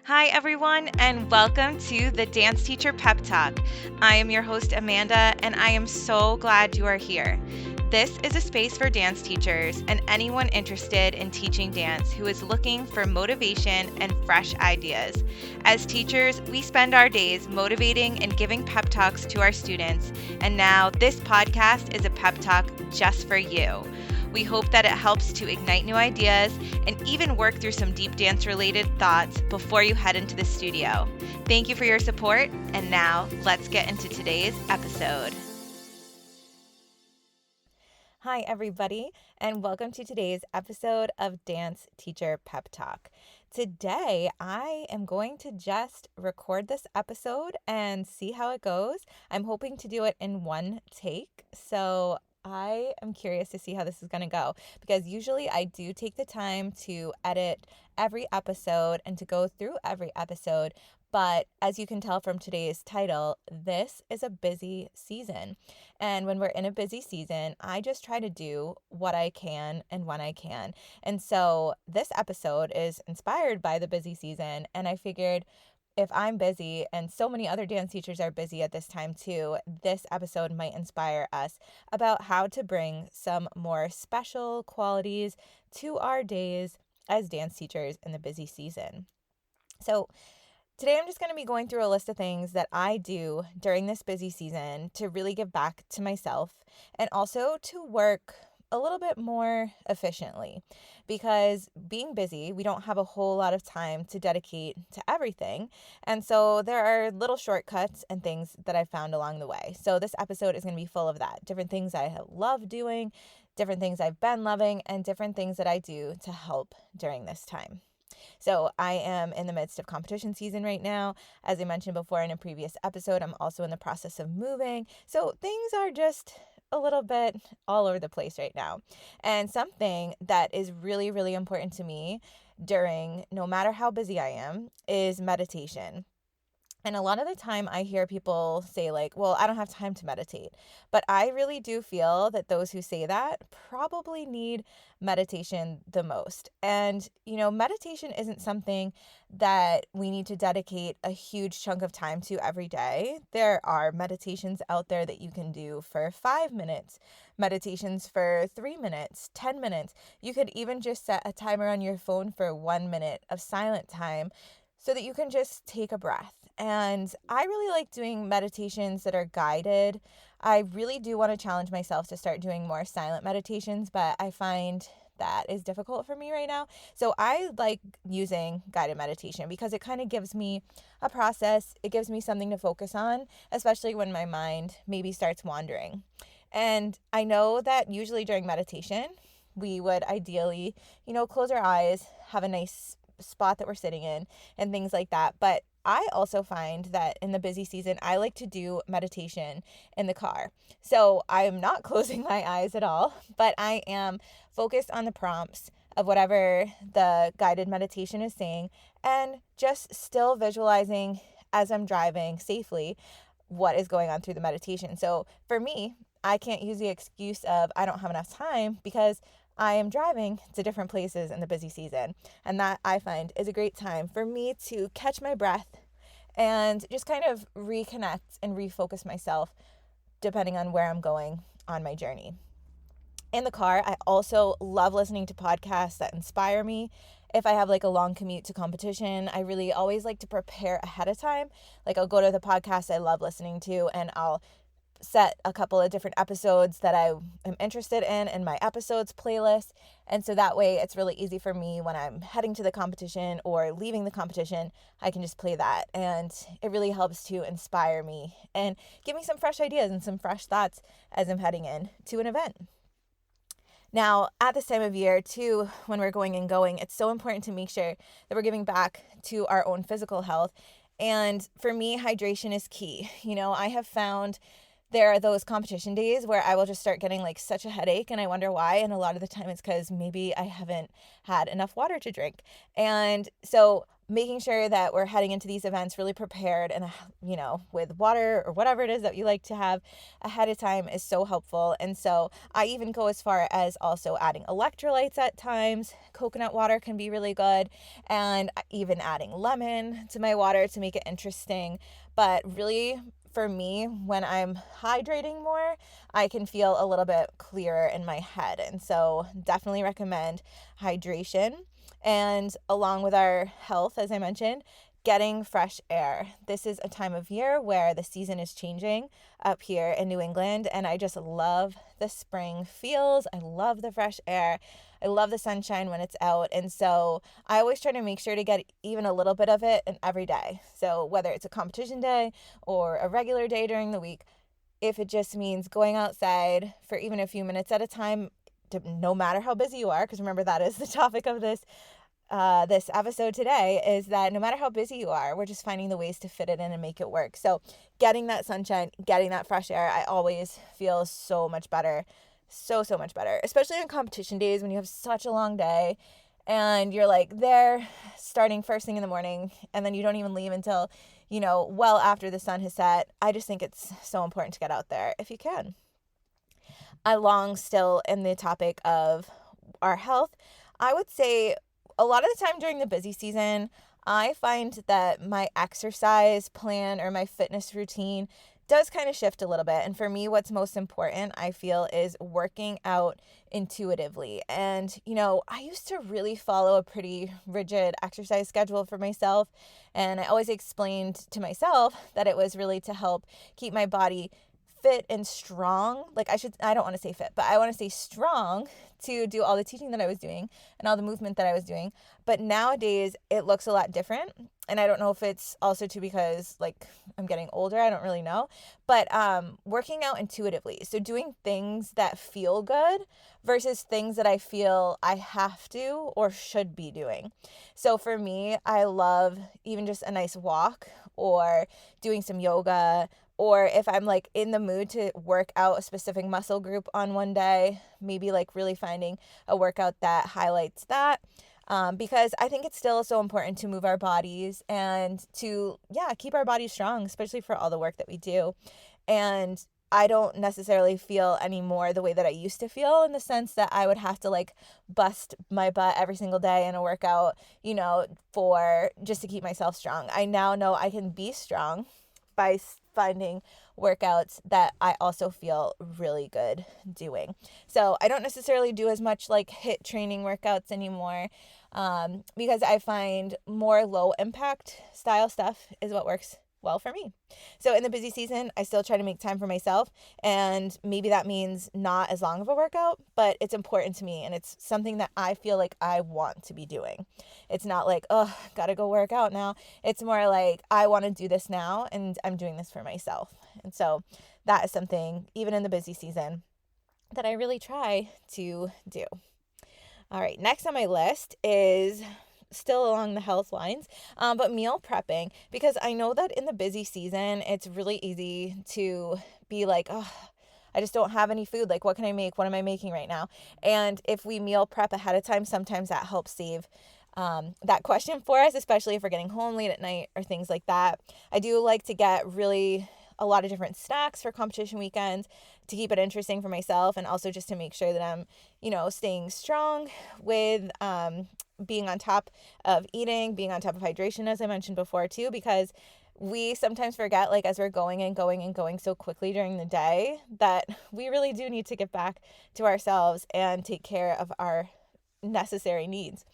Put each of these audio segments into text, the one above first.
Hi, everyone, and welcome to the Dance Teacher Pep Talk. I am your host, Amanda, and I am so glad you are here. This is a space for dance teachers and anyone interested in teaching dance who is looking for motivation and fresh ideas. As teachers, we spend our days motivating and giving pep talks to our students, and now this podcast is a pep talk just for you. We hope that it helps to ignite new ideas and even work through some deep dance related thoughts before you head into the studio. Thank you for your support, and now let's get into today's episode. Hi, everybody, and welcome to today's episode of Dance Teacher Pep Talk. Today, I am going to just record this episode and see how it goes. I'm hoping to do it in one take, so I am curious to see how this is going to go, because usually I do take the time to edit every episode and to go through every episode. But as you can tell from today's title, this is a busy season. And when we're in a busy season, I just try to do what I can and when I can. And so this episode is inspired by the busy season. And I figured if I'm busy and so many other dance teachers are busy at this time too, this episode might inspire us about how to bring some more special qualities to our days as dance teachers in the busy season. So today I'm just going to be going through a list of things that I do during this busy season to really give back to myself and also to work a little bit more efficiently, because being busy, we don't have a whole lot of time to dedicate to everything. And so there are little shortcuts and things that I found along the way. So this episode is going to be full of that. Different things I have loved doing, different things I've been loving, and different things that I do to help during this time. So I am in the midst of competition season right now. As I mentioned before in a previous episode, I'm also in the process of moving. So things are just a little bit all over the place right now. And something that is really, really important to me during no matter how busy I am is meditation. And a lot of the time I hear people say like, well, I don't have time to meditate. But I really do feel that those who say that probably need meditation the most. And, meditation isn't something that we need to dedicate a huge chunk of time to every day. There are meditations out there that you can do for 5 minutes, meditations for 3 minutes, 10 minutes. You could even just set a timer on your phone for 1 minute of silent time so that you can just take a breath. And I really like doing meditations that are guided. I really do want to challenge myself to start doing more silent meditations, but I find that is difficult for me right now. So I like using guided meditation because it kind of gives me a process. It gives me something to focus on, especially when my mind maybe starts wandering. And I know that usually during meditation, we would ideally, close our eyes, have a nice spot that we're sitting in and things like that. But I also find that in the busy season, I like to do meditation in the car. So I'm not closing my eyes at all, but I am focused on the prompts of whatever the guided meditation is saying and just still visualizing as I'm driving safely what is going on through the meditation. So for me, I can't use the excuse of I don't have enough time because I am driving to different places in the busy season. And that I find is a great time for me to catch my breath and just kind of reconnect and refocus myself depending on where I'm going on my journey. In the car, I also love listening to podcasts that inspire me. If I have like a long commute to competition, I really always like to prepare ahead of time. Like I'll go to the podcast I love listening to and I'll set a couple of different episodes that I am interested in my episodes playlist. And so that way it's really easy for me when I'm heading to the competition or leaving the competition, I can just play that. And it really helps to inspire me and give me some fresh ideas and some fresh thoughts as I'm heading in to an event. Now, at this time of year, too, when we're going, it's so important to make sure that we're giving back to our own physical health. And for me, hydration is key. I have found there are those competition days where I will just start getting like such a headache and I wonder why. And a lot of the time it's because maybe I haven't had enough water to drink. And so making sure that we're heading into these events really prepared and, with water or whatever it is that you like to have ahead of time is so helpful. And so I even go as far as also adding electrolytes at times. Coconut water can be really good, and even adding lemon to my water to make it interesting. But really, for me, when I'm hydrating more, I can feel a little bit clearer in my head. And so definitely recommend hydration. And along with our health, as I mentioned, getting fresh air. This is a time of year where the season is changing up here in New England, and I just love the spring feels. I love the fresh air. I love the sunshine when it's out. And so I always try to make sure to get even a little bit of it in every day. So whether it's a competition day or a regular day during the week, if it just means going outside for even a few minutes at a time, no matter how busy you are, because remember that is the topic of this episode today, is that no matter how busy you are, we're just finding the ways to fit it in and make it work. So getting that sunshine, getting that fresh air, I always feel so much better. So much better, especially on competition days when you have such a long day and you're like there starting first thing in the morning and then you don't even leave until, well after the sun has set. I just think it's so important to get out there if you can. Along still in the topic of our health, I would say a lot of the time during the busy season, I find that my exercise plan or my fitness routine does kind of shift a little bit. And for me, what's most important, I feel, is working out intuitively. And, I used to really follow a pretty rigid exercise schedule for myself. And I always explained to myself that it was really to help keep my body fit and strong. I don't want to say fit, but I want to say strong to do all the teaching that I was doing and all the movement that I was doing. But nowadays it looks a lot different. And I don't know if it's also too because I'm getting older. I don't really know. But working out intuitively. So doing things that feel good versus things that I feel I have to or should be doing. So for me, I love even just a nice walk or doing some yoga, or if I'm in the mood to work out a specific muscle group on one day, maybe really finding a workout that highlights that. Because I think it's still so important to move our bodies and to, keep our bodies strong, especially for all the work that we do. And I don't necessarily feel anymore the way that I used to feel, in the sense that I would have to bust my butt every single day in a workout, for just to keep myself strong. I now know I can be strong by finding workouts that I also feel really good doing. So I don't necessarily do as much HIIT training workouts anymore, because I find more low impact style stuff is what works well for me. So in the busy season, I still try to make time for myself, and maybe that means not as long of a workout, but it's important to me and it's something that I feel like I want to be doing. It's not gotta go work out now. It's more I want to do this now and I'm doing this for myself. And so that is something, even in the busy season, that I really try to do. All right, next on my list is still along the health lines, but meal prepping, because I know that in the busy season, it's really easy to be oh, I just don't have any food. What can I make? What am I making right now? And if we meal prep ahead of time, sometimes that helps save that question for us, especially if we're getting home late at night or things like that. I do like to get really a lot of different snacks for competition weekends to keep it interesting for myself, and also just to make sure that I'm, staying strong with being on top of eating, being on top of hydration, as I mentioned before too, because we sometimes forget, as we're going and going and going so quickly during the day, that we really do need to get back to ourselves and take care of our necessary needs.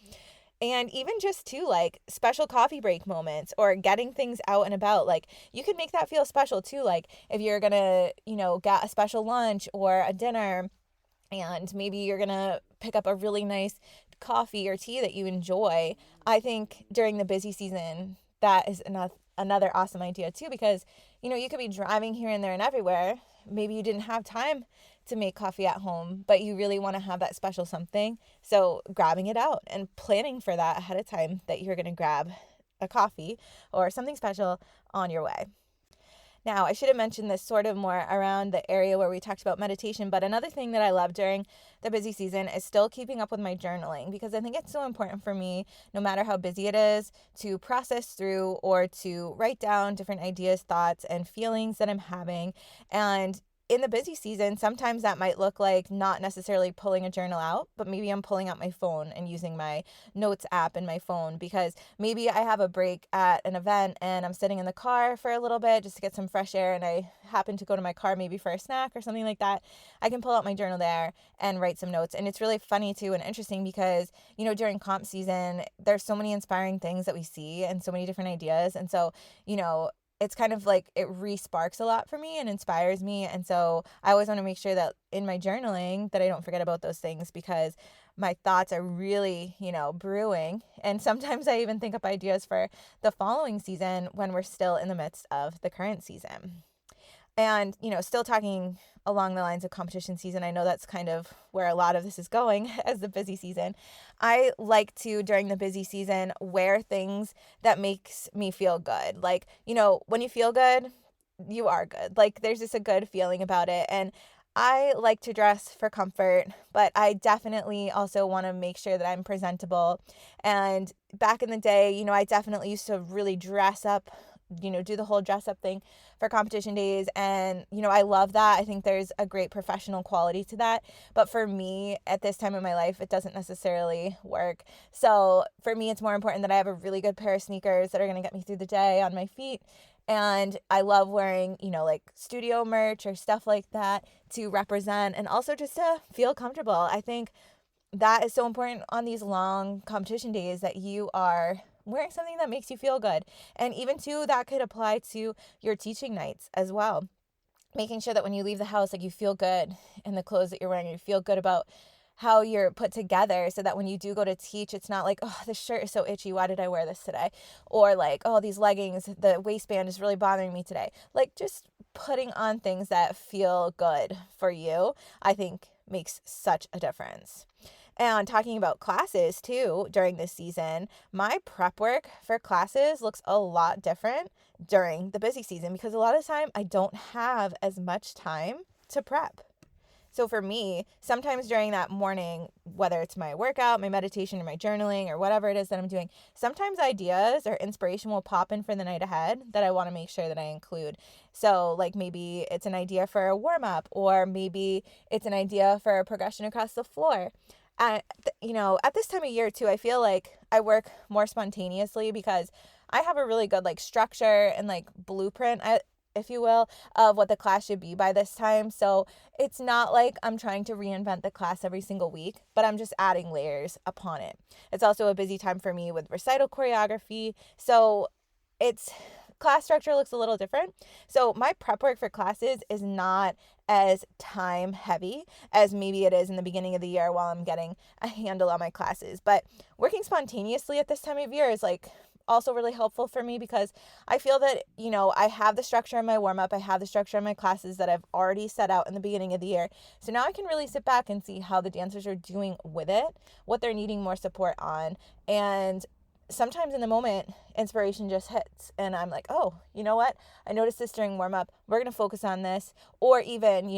And even just to special coffee break moments or getting things out and about, you can make that feel special too. If you're gonna, get a special lunch or a dinner, and maybe you're gonna pick up a really nice coffee or tea that you enjoy. I think during the busy season, that is another awesome idea too, because you could be driving here and there and everywhere. Maybe you didn't have time to make coffee at home, but you really want to have that special something. So grabbing it out and planning for that ahead of time, that you're going to grab a coffee or something special on your way. Now, I should have mentioned this sort of more around the area where we talked about meditation, but another thing that I love during the busy season is still keeping up with my journaling, because I think it's so important for me, no matter how busy it is, to process through or to write down different ideas, thoughts, and feelings that I'm having. And in the busy season, sometimes that might look like not necessarily pulling a journal out, but maybe I'm pulling out my phone and using my notes app in my phone, because maybe I have a break at an event and I'm sitting in the car for a little bit just to get some fresh air, and I happen to go to my car maybe for a snack or something like that. I can pull out my journal there and write some notes. And it's really funny too and interesting because, during comp season, there's so many inspiring things that we see and so many different ideas. And so, it's kind of like it re-sparks a lot for me and inspires me. And so I always want to make sure that in my journaling that I don't forget about those things, because my thoughts are really, brewing. And sometimes I even think up ideas for the following season when we're still in the midst of the current season. And, still talking along the lines of competition season, I know that's kind of where a lot of this is going as the busy season. I like to, during the busy season, wear things that makes me feel good. Like, when you feel good, you are good. Like, there's just a good feeling about it. And I like to dress for comfort, but I definitely also want to make sure that I'm presentable. And back in the day, I definitely used to really dress up, do the whole dress up thing for competition days. And, I love that. I think there's a great professional quality to that. But for me, at this time in my life, it doesn't necessarily work. So for me, it's more important that I have a really good pair of sneakers that are going to get me through the day on my feet. And I love wearing, like studio merch or stuff like that to represent and also just to feel comfortable. I think that is so important on these long competition days, that you are wearing something that makes you feel good. And even too, that could apply to your teaching nights as well. Making sure that when you leave the house, like, you feel good in the clothes that you're wearing, you feel good about how you're put together, so that when you do go to teach, it's not like, oh, this shirt is so itchy, why did I wear this today? Or like, oh, these leggings, the waistband is really bothering me today. Like, just putting on things that feel good for you, I think makes such a difference. And talking about classes too, during this season, my prep work for classes looks a lot different during the busy season, because a lot of the time I don't have as much time to prep. So for me, sometimes during that morning, whether it's my workout, my meditation, or my journaling, or whatever it is that I'm doing, sometimes ideas or inspiration will pop in for the night ahead that I want to make sure that I include. So like, maybe it's an idea for a warm up, or maybe it's an idea for a progression across the floor. At this time of year too, I feel like I work more spontaneously, because I have a really good like structure and like blueprint, if you will, of what the class should be by this time. So it's not like I'm trying to reinvent the class every single week, but I'm just adding layers upon it. It's also a busy time for me with recital choreography. So it's class structure looks a little different. So my prep work for classes is not as time heavy as maybe it is in the beginning of the year while I'm getting a handle on my classes. But working spontaneously at this time of year is like also really helpful for me, because I feel that, I have the structure in my warm up, I have the structure in my classes that I've already set out in the beginning of the year. So now I can really sit back and see how the dancers are doing with it, what they're needing more support on. And sometimes in the moment, inspiration just hits and I'm like, oh, you know what? I noticed this during warm up. We're going to focus on this. Or even,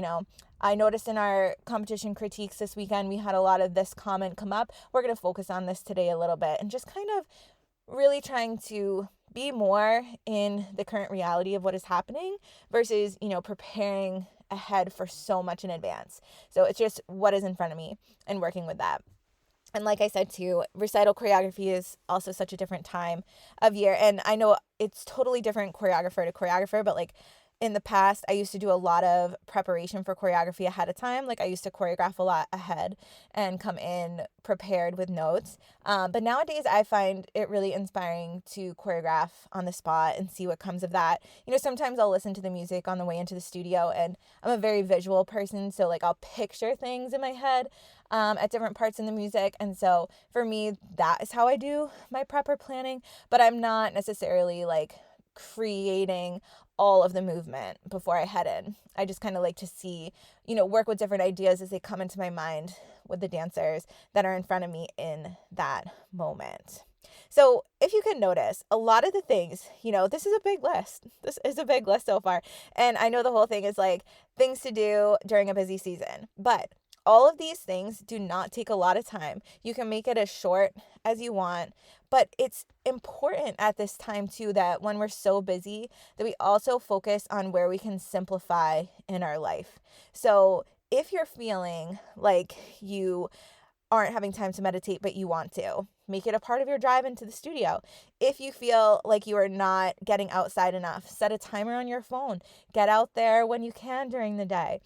I noticed in our competition critiques this weekend, we had a lot of this comment come up. We're going to focus on this today a little bit, and just kind of really trying to be more in the current reality of what is happening versus, preparing ahead for so much in advance. So it's just what is in front of me and working with that. And like I said too, recital choreography is also such a different time of year. And I know it's totally different choreographer to choreographer, but like in the past, I used to do a lot of preparation for choreography ahead of time. Like, I used to choreograph a lot ahead and come in prepared with notes. But nowadays, I find it really inspiring to choreograph on the spot and see what comes of that. Sometimes I'll listen to the music on the way into the studio, and I'm a very visual person. So like, I'll picture things in my head at different parts in the music. And so for me, that is how I do my prepper planning. But I'm not necessarily like creating all of the movement before I head in. I just kind of like to see, work with different ideas as they come into my mind with the dancers that are in front of me in that moment. So if you can notice, a lot of the things, this is a big list. This is a big list so far. And I know the whole thing is like things to do during a busy season, but all of these things do not take a lot of time. You can make it as short as you want, but it's important at this time too that when we're so busy that we also focus on where we can simplify in our life. So if you're feeling like you aren't having time to meditate, but you want to, make it a part of your drive into the studio. If you feel like you are not getting outside enough, set a timer on your phone. Get out there when you can during the day.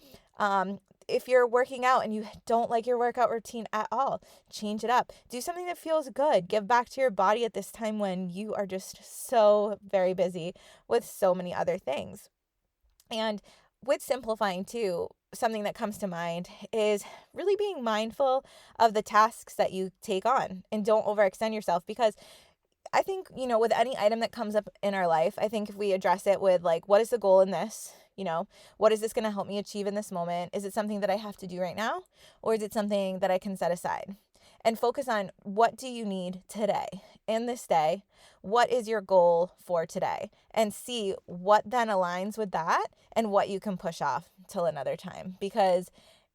If you're working out and you don't like your workout routine at all, change it up. Do something that feels good. Give back to your body at this time when you are just so very busy with so many other things. And with simplifying too, something that comes to mind is really being mindful of the tasks that you take on and don't overextend yourself, because I think, with any item that comes up in our life, I think if we address it with like, what is the goal in this? What is this going to help me achieve in this moment? Is it something that I have to do right now? Or is it something that I can set aside? And focus on, what do you need today in this day? What is your goal for today? And see what then aligns with that and what you can push off till another time, because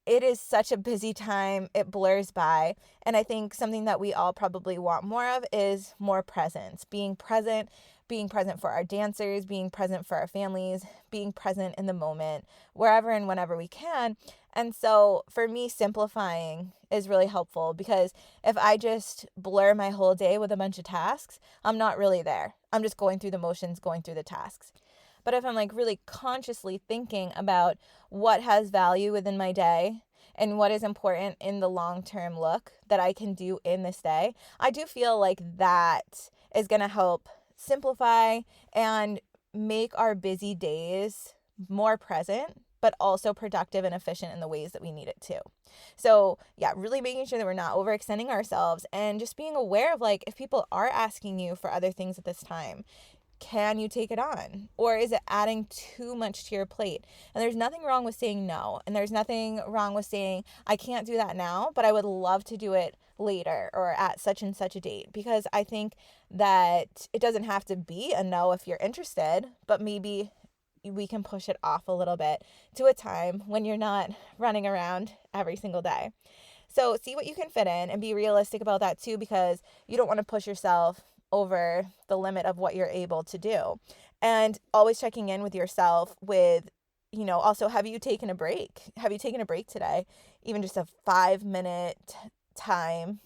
it is such a busy time. It blurs by. And I think something that we all probably want more of is more presence, being present for our dancers, being present for our families, being present in the moment, wherever and whenever we can. And so for me, simplifying is really helpful, because if I just blur my whole day with a bunch of tasks, I'm not really there. I'm just going through the motions, going through the tasks. But if I'm like really consciously thinking about what has value within my day and what is important in the long-term look that I can do in this day, I do feel like that is going to help simplify and make our busy days more present, but also productive and efficient in the ways that we need it to. So yeah, really making sure that we're not overextending ourselves, and just being aware of like, if people are asking you for other things at this time, can you take it on? Or is it adding too much to your plate? And there's nothing wrong with saying no. And there's nothing wrong with saying, I can't do that now, but I would love to do it later or at such and such a date. Because I think that it doesn't have to be a no if you're interested, but maybe we can push it off a little bit to a time when you're not running around every single day. So see what you can fit in and be realistic about that too, because you don't want to push yourself over the limit of what you're able to do. And always checking in with yourself with, also, have you taken a break? Have you taken a break today? Even just a 5-minute time,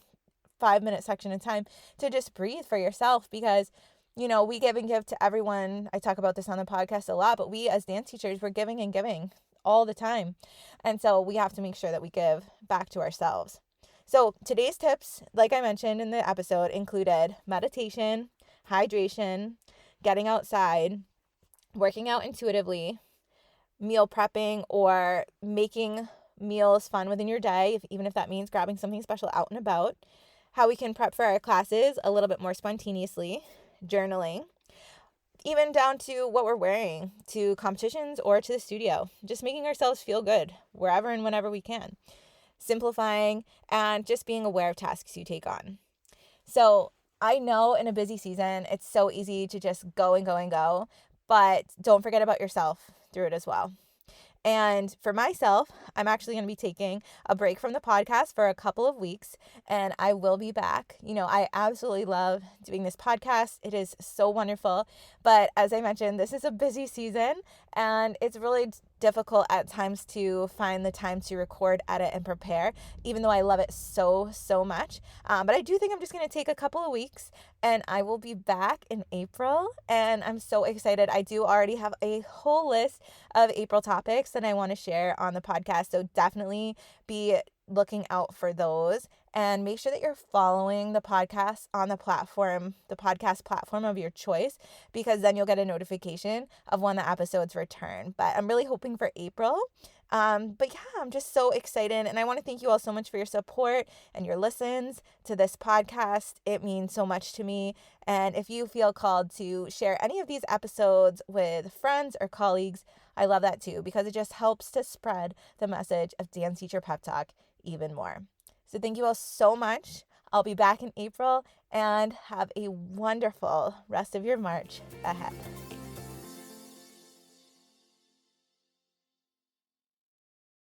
5-minute section of time to just breathe for yourself, because we give and give to everyone. I talk about this on the podcast a lot, but we as dance teachers, we're giving and giving all the time. And so we have to make sure that we give back to ourselves. So today's tips, like I mentioned in the episode, included meditation, hydration, getting outside, working out intuitively, meal prepping or making meals fun within your day, even if that means grabbing something special out and about, how we can prep for our classes a little bit more spontaneously, journaling, even down to what we're wearing to competitions or to the studio, just making ourselves feel good wherever and whenever we can, simplifying, and just being aware of tasks you take on. So I know in a busy season, it's so easy to just go and go and go, but don't forget about yourself through it as well. And for myself, I'm actually going to be taking a break from the podcast for a couple of weeks, and I will be back. I absolutely love doing this podcast. It is so wonderful. But as I mentioned, this is a busy season, and it's really difficult at times to find the time to record, edit, and prepare, even though I love it so, so much. But I do think I'm just going to take a couple of weeks, and I will be back in April, and I'm so excited. I do already have a whole list of April topics that I want to share on the podcast, so definitely be looking out for those, and make sure that you're following the podcast on the podcast platform of your choice, because then you'll get a notification of when the episodes return. But I'm really hoping for April. But yeah, I'm just so excited, and I want to thank you all so much for your support and your listens to this podcast. It means so much to me. And if you feel called to share any of these episodes with friends or colleagues, I love that too, because it just helps to spread the message of Dance Teacher Pep Talk even more. So thank you all so much. I'll be back in April, and have a wonderful rest of your March ahead.